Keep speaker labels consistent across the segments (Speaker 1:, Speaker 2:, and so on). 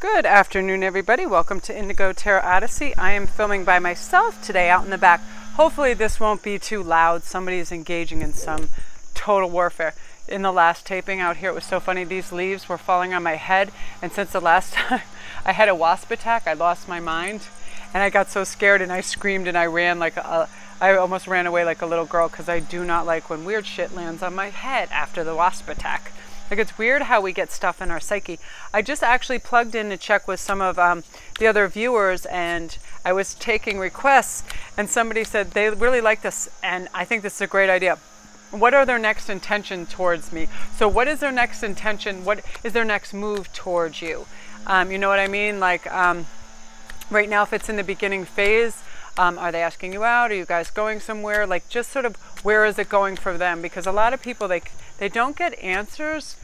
Speaker 1: Good afternoon, everybody. Welcome to Indigo Tarot Odyssey. I am filming by myself today out in the back. Hopefully this won't be too loud. Somebody is engaging in some total warfare. In the last taping out here, it was so funny. These leaves were falling on my head, and since the last time I had a wasp attack, I lost my mind, and I got so scared and I screamed and I ran like I almost ran away like a little girl, because I do not like when weird shit lands on my head after the wasp attack. Like, it's weird how we get stuff in our psyche. I just actually plugged in to check with some of the other viewers, and I was taking requests, and somebody said they really like this, and I think this is a great idea. What are their next intention towards me? So what is their next intention? What is their next move towards you? You know what I mean? Like, right now, if it's in the beginning phase, are they asking you out? Are you guys going somewhere? Like, just sort of, where is it going for them? Because a lot of people, they don't get answers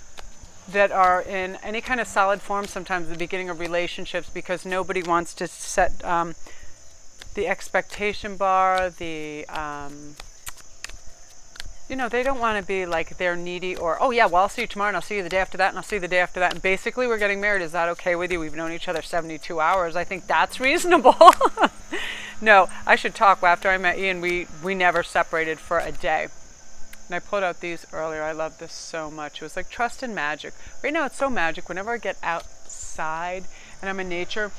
Speaker 1: that are in any kind of solid form sometimes at the beginning of relationships, because nobody wants to set the expectation bar, you know, they don't want to be like they're needy, or, oh yeah, well, I'll see you tomorrow and I'll see you the day after that and I'll see you the day after that. And basically we're getting married. Is that okay with you? We've known each other 72 hours. I think that's reasonable. No, I should talk. After I met Ian, we never separated for a day. And I pulled out these earlier. I love this so much. It was like trust and magic. Right now it's so magic. Whenever I get outside and I'm in nature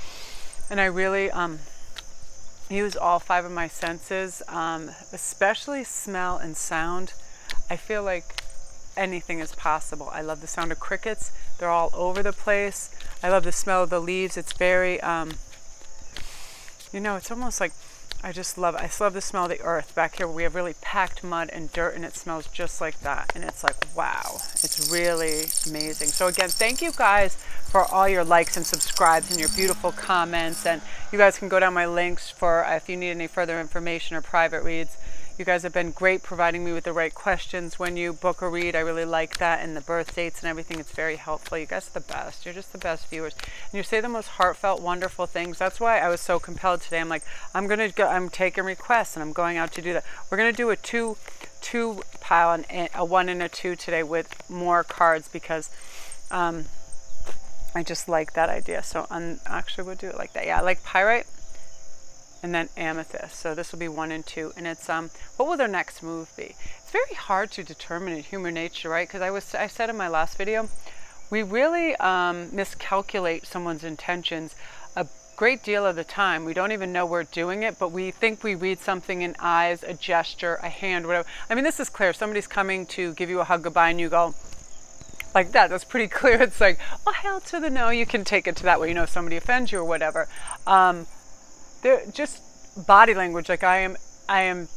Speaker 1: and I really use all 5 of my senses, especially smell and sound, I feel like anything is possible. I love the sound of crickets. They're all over the place. I love the smell of the leaves. It's very, you know, it's almost like, I just love the smell of the earth. Back here we have really packed mud and dirt, and it smells just like that. And it's like, wow, it's really amazing. So again, thank you guys for all your likes and subscribes and your beautiful comments. And you guys can go down my links for if you need any further information or private reads. You guys have been great providing me with the right questions when you book a read. I really like that, and the birth dates and everything. It's very helpful. You guys are the best. You're just the best viewers. And you say the most heartfelt, wonderful things. That's why I was so compelled today. I'm like, I'm taking requests and I'm going out to do that. We're going to do a two pile and a 1 and a 2 today with more cards, because I just like that idea. So actually we'll do it like that. Yeah, I like pyrite and then amethyst. So this will be 1 and 2, and it's what will their next move be? It's very hard to determine in human nature, right? Because I said in my last video, we really miscalculate someone's intentions a great deal of the time. We don't even know we're doing it, but we think we read something in eyes, a gesture, a hand, whatever. I mean, this is clear. Somebody's coming to give you a hug goodbye and you go like that. That's pretty clear. It's like, oh, hell to the no. You can take it to that way. You know, somebody offends you or whatever. They're just body language. Like I am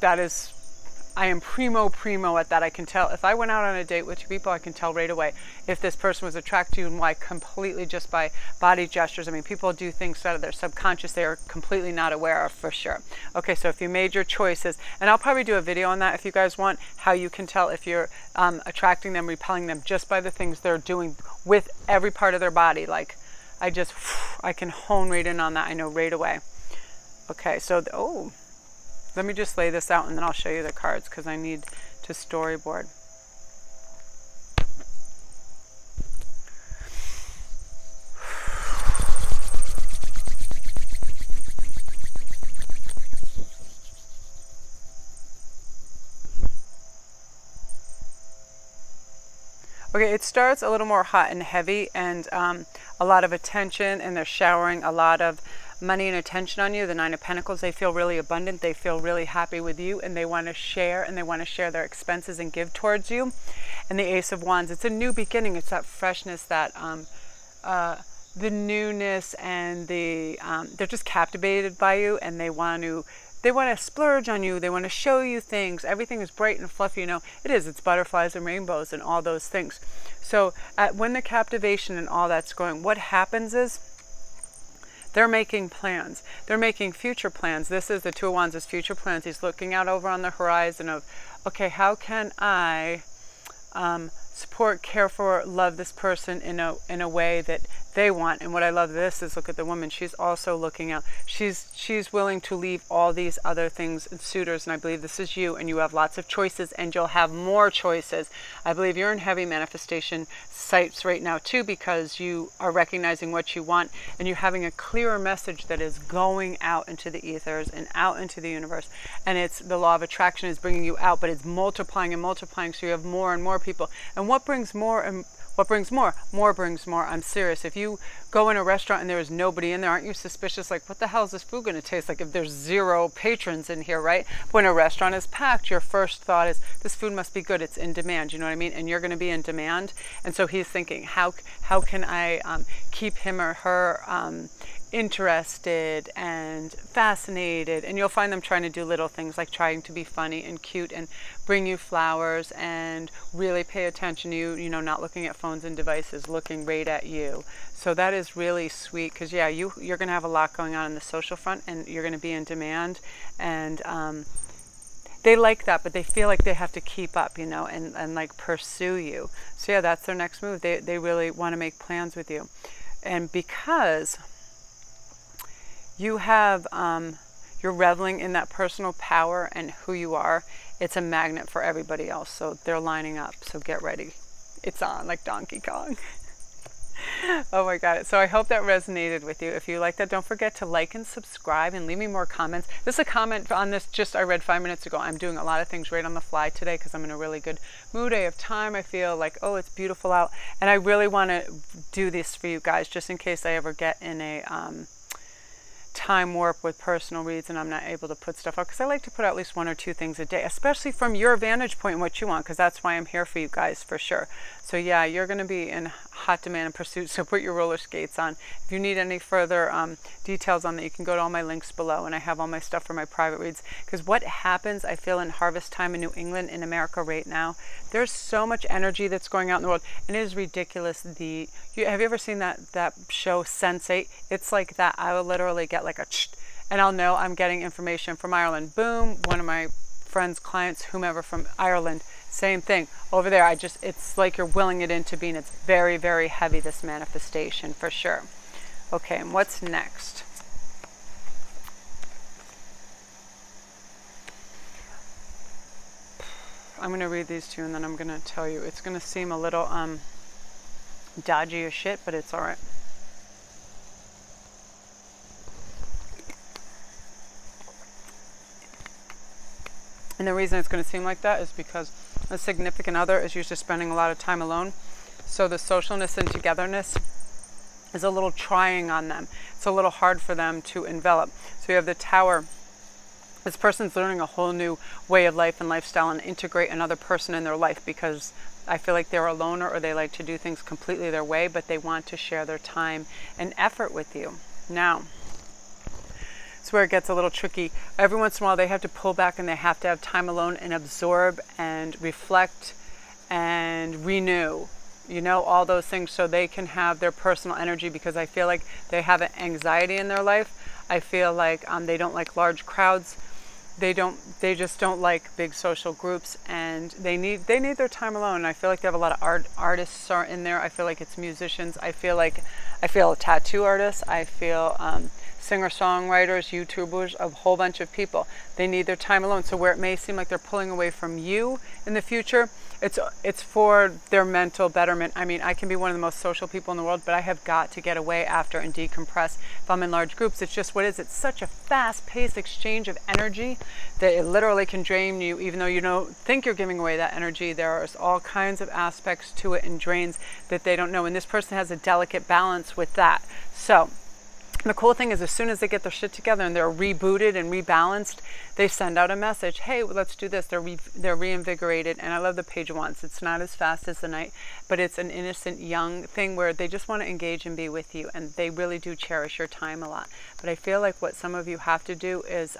Speaker 1: primo at that. I can tell if I went out on a date with 2 people, I can tell right away if this person was attracted to you and why, completely just by body gestures. I mean, people do things out of their subconscious they are completely not aware of, for sure. Okay, so if you made your choices, and I'll probably do a video on that if you guys want, how you can tell if you're attracting them, repelling them, just by the things they're doing with every part of their body. Like, I can hone right in on that. I know right away. Okay, so, let me just lay this out and then I'll show you the cards, because I need to storyboard. Okay, it starts a little more hot and heavy, and a lot of attention, and they're showering a lot of money and attention on you. The 9 of Pentacles, they feel really abundant. They feel really happy with you, and they want to share, and they want to share their expenses and give towards you. And the Ace of Wands, it's a new beginning. It's that freshness, that the newness, and they're just captivated by you, and they want to splurge on you. They want to show you things. Everything is bright and fluffy. You know, it is. It's butterflies and rainbows and all those things. So when the captivation and all that's going, what happens is they're making plans. They're making future plans. This is the 2 of Wands, is future plans. He's looking out over on the horizon of, okay, how can I support, care for, love this person in a way that they want. And what I love this is, look at the woman. She's also looking out. She's willing to leave all these other things and suitors. And I believe this is you, and you have lots of choices, and you'll have more choices. I believe you're in heavy manifestation sites right now too, because you are recognizing what you want, and you're having a clearer message that is going out into the ethers and out into the universe. And it's the law of attraction is bringing you out, but it's multiplying and multiplying, so you have more and more people. And what brings more and what brings more? More brings more. I'm serious. If you go in a restaurant and there is nobody in there, aren't you suspicious? Like, what the hell is this food going to taste like if there's 0 patrons in here, right? When a restaurant is packed, your first thought is, this food must be good. It's in demand. You know what I mean? And you're going to be in demand. And so he's thinking, how can I keep him or her interested and fascinated? And you'll find them trying to do little things like trying to be funny and cute and bring you flowers and really pay attention to you, you know, not looking at phones and devices, looking right at you. So that is really sweet, because yeah, you're going to have a lot going on in the social front, and you're going to be in demand, and they like that, but they feel like they have to keep up, you know, and like pursue you. So yeah, that's their next move. They really want to make plans with you. And because you have, you're reveling in that personal power and who you are, it's a magnet for everybody else. So they're lining up. So get ready. It's on like Donkey Kong. Oh my God. So I hope that resonated with you. If you like that, don't forget to like and subscribe and leave me more comments. This is a comment on this just I read 5 minutes ago. I'm doing a lot of things right on the fly today because I'm in a really good mood. I have time. I feel like, oh, it's beautiful out. And I really want to do this for you guys, just in case I ever get in a time warp with personal reads and I'm not able to put stuff out, because I like to put out at least 1 or 2 things a day, especially from your vantage point and what you want, because that's why I'm here for you guys, for sure. So yeah, you're going to be in hot demand and pursuit, so put your roller skates on. If you need any further details on that, you can go to all my links below, and I have all my stuff for my private reads. Because what happens, I feel, in harvest time in New England, in America right now, there's so much energy that's going out in the world, and it is ridiculous. Have you ever seen that show Sense8? It's like that. I will literally get like a and I'll know I'm getting information from Ireland. Boom, one of my friends, clients, whomever from Ireland, same thing. Over there, it's like you're willing it into being. It's very, very heavy, this manifestation, for sure. Okay, and what's next? I'm going to read these to you, and then I'm going to tell you. It's going to seem a little dodgy as shit, but it's all right. And the reason it's going to seem like that is because a significant other is usually spending a lot of time alone. So the socialness and togetherness is a little trying on them. It's a little hard for them to envelop. So you have the Tower. This person's learning a whole new way of life and lifestyle, and integrate another person in their life, because I feel like they're a loner, or they like to do things completely their way, but they want to share their time and effort with you. Now, it's where it gets a little tricky. Every once in a while, they have to pull back, and they have to have time alone and absorb and reflect and renew, you know, all those things, so they can have their personal energy, because I feel like they have an anxiety in their life. I feel like they don't like large crowds. They just don't like big social groups, and they need their time alone. And I feel like they have a lot of artists are in there. I feel like it's musicians. I feel tattoo artists. I feel singer-songwriters, YouTubers, a whole bunch of people. They need their time alone. So where it may seem like they're pulling away from you in the future, it's for their mental betterment. I mean, I can be one of the most social people in the world, but I have got to get away after and decompress if I'm in large groups. It's just what it is. It's such a fast-paced exchange of energy that it literally can drain you, even though you don't think you're giving away that energy. There's all kinds of aspects to it and drains that they don't know. And this person has a delicate balance with that. So the cool thing is, as soon as they get their shit together and they're rebooted and rebalanced, they send out a message. Hey, well, let's do this. They're reinvigorated. And I love the page once. It's not as fast as the night, but it's an innocent young thing where they just want to engage and be with you. And they really do cherish your time a lot. But I feel like what some of you have to do is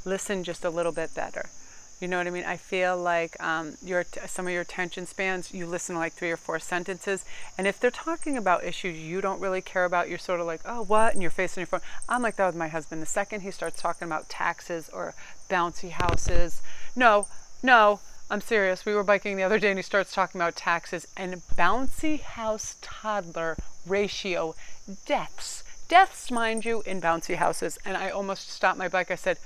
Speaker 1: listen just a little bit better. You know what I mean? I feel like some of your attention spans, you listen to like 3 or 4 sentences. And if they're talking about issues you don't really care about, you're sort of like, oh, what? And you're facing your phone. I'm like that with my husband. The second he starts talking about taxes or bouncy houses, no, I'm serious. We were biking the other day and he starts talking about taxes and bouncy house toddler ratio deaths. Deaths, mind you, in bouncy houses. And I almost stopped my bike. I said,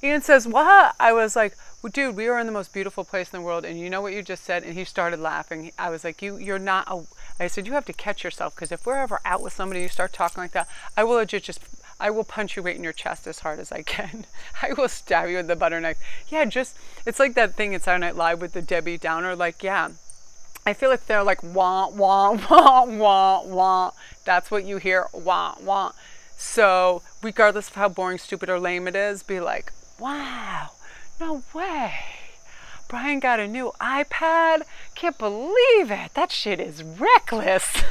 Speaker 1: Ian says, what? I was like, well, dude, we are in the most beautiful place in the world. And you know what you just said? And he started laughing. I was like, you're not a, I said, you have to catch yourself. Because if we're ever out with somebody and you start talking like that, I will punch you right in your chest as hard as I can. I will stab you with the butter knife. Yeah, it's like that thing in Saturday Night Live with the Debbie Downer. Like, yeah, I feel like they're like, wah, wah, wah, wah, wah. That's what you hear, wah, wah. So regardless of how boring, stupid, or lame it is, be like, wow, no way. Brian got a new iPad. Can't believe it. That shit is reckless.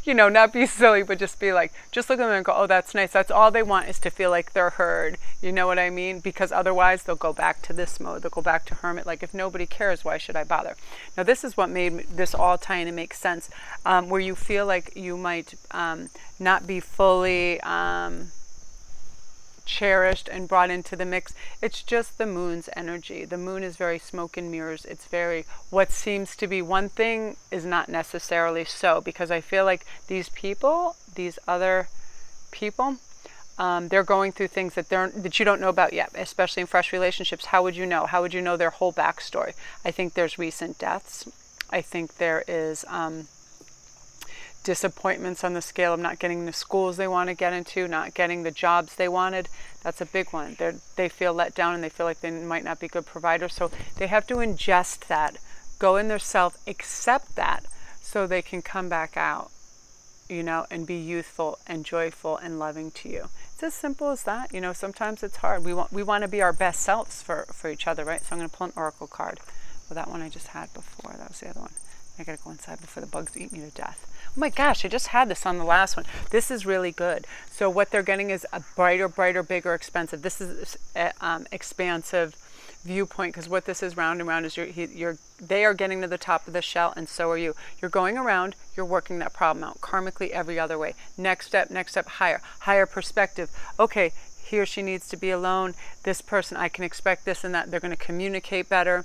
Speaker 1: Not be silly, but just be like, just look at them and go, oh, that's nice. That's all they want is to feel like they're heard. You know what I mean? Because otherwise they'll go back to this mode. They'll go back to hermit. Like, if nobody cares, why should I bother? Now, this is what made this all tie in and make sense, where you feel like you might not be fully cherished and brought into the mix. It's just the moon's energy. The moon is very smoke and mirrors. It's very, what seems to be one thing is not necessarily so, because I feel like these other people, they're going through things that you don't know about yet, especially in fresh relationships. How would you know? How would you know their whole backstory? I think there's recent deaths. I think there is disappointments on the scale of not getting the schools they want to get into, not getting the jobs they wanted. That's a big one. They feel let down and they feel like they might not be good providers. So they have to ingest that, go in their self, accept that, so they can come back out, and be youthful and joyful and loving to you. It's as simple as that. Sometimes it's hard. We want to be our best selves for each other, right? So I'm going to pull an oracle card. Well, that one I just had before. That was the other one. I got to go inside before the bugs eat me to death. Oh my gosh, I just had this on the last one. This is really good. So what they're getting is a brighter, bigger, expensive. This is expansive viewpoint, because what this is round and round is they are getting to the top of the shell, and so are you. You're going around, you're working that problem out karmically every other way. Next step, higher perspective. Okay, he or she needs to be alone. This person, I can expect this and that. They're going to communicate better.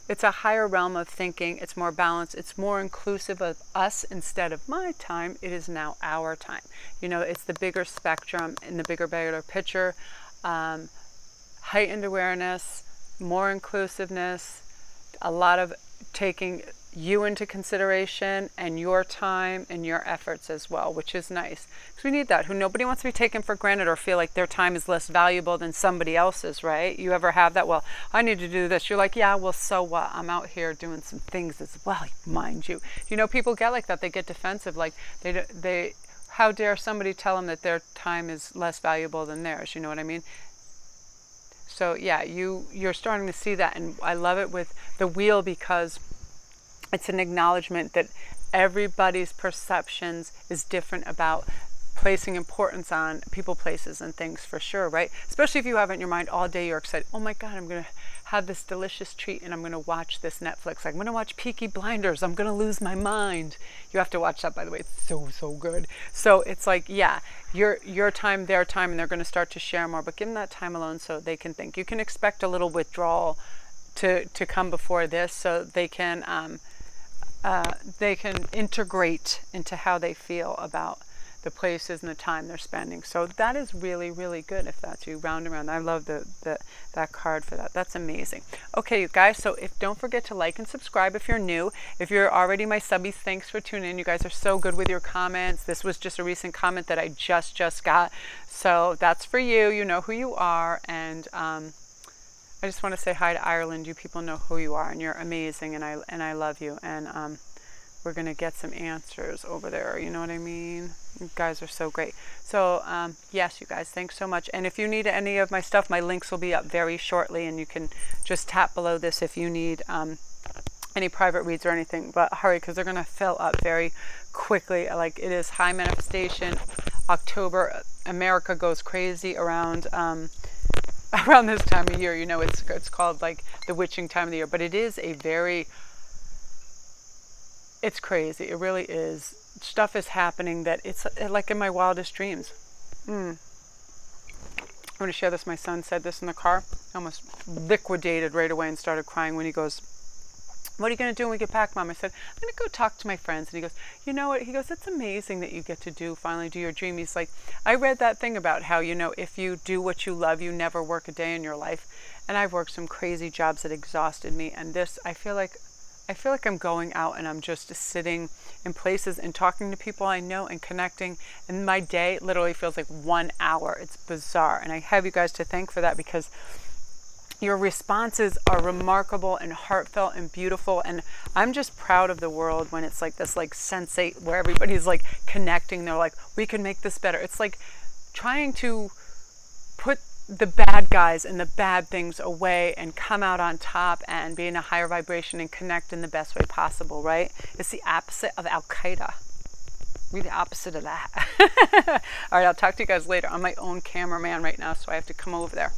Speaker 1: It's a higher realm of thinking. It's more balanced. It's more inclusive of us. Instead of my time, it is now our time. It's the bigger spectrum and the bigger picture. Heightened awareness, more inclusiveness, a lot of taking you into consideration and your time and your efforts as well, which is nice, because we need that. Nobody wants to be taken for granted or feel like their time is less valuable than somebody else's, right? You ever have that? Well, I need to do this. You're like, yeah, well, so what? I'm out here doing some things as well, mind you. People get like that. They get defensive. Like they how dare somebody tell them that their time is less valuable than theirs? You know what I mean? So yeah, you're starting to see that, and I love it with the wheel, because it's an acknowledgement that everybody's perceptions is different about placing importance on people, places, and things, for sure, right? Especially if you have it in your mind all day, you're excited. Oh my God, I'm going to have this delicious treat and I'm going to watch this Netflix. I'm going to watch Peaky Blinders. I'm going to lose my mind. You have to watch that, by the way. It's so good. So it's like, yeah, your time, their time, and they're going to start to share more, but give them that time alone so they can think. You can expect a little withdrawal to come before this, so they can integrate into how they feel about the places and the time they're spending. So that is really, really good if that's you. Round and round. I love that card for that. That's amazing. Okay, you guys, so don't forget to like and subscribe if you're new. If you're already my subbies, thanks for tuning in. You guys are so good with your comments. This was just a recent comment that I just got. So that's for you. You know who you are. And I just want to say hi to Ireland. You people know who you are, and you're amazing, and I love you. And we're going to get some answers over there. You know what I mean? You guys are so great. So, yes, you guys, thanks so much. And if you need any of my stuff, my links will be up very shortly, and you can just tap below this if you need any private reads or anything. But hurry, because they're going to fill up very quickly. Like, it is high manifestation. October, America goes crazy around this time of year. It's called like the witching time of the year. But it is a very... It's crazy. It really is. Stuff is happening that it's like in my wildest dreams. I'm going to share this. My son said this in the car. I almost liquidated right away and started crying when he goes, what are you going to do when we get back, Mom? I said, I'm going to go talk to my friends. And he goes, you know what? He goes, it's amazing that you get to finally do your dream. He's like, I read that thing about how, you know, if you do what you love, you never work a day in your life. And I've worked some crazy jobs that exhausted me. And this, I feel like I'm going out and I'm just sitting in places and talking to people I know and connecting. And my day literally feels like 1 hour. It's bizarre. And I have you guys to thank for that, because your responses are remarkable and heartfelt and beautiful. And I'm just proud of the world when it's like this, like sensate, where everybody's like connecting. They're like, we can make this better. It's like trying to put the bad guys and the bad things away and come out on top and be in a higher vibration and connect in the best way possible, right? It's the opposite of Al-Qaeda. We're the opposite of that. All right, I'll talk to you guys later. I'm my own cameraman right now, so I have to come over there.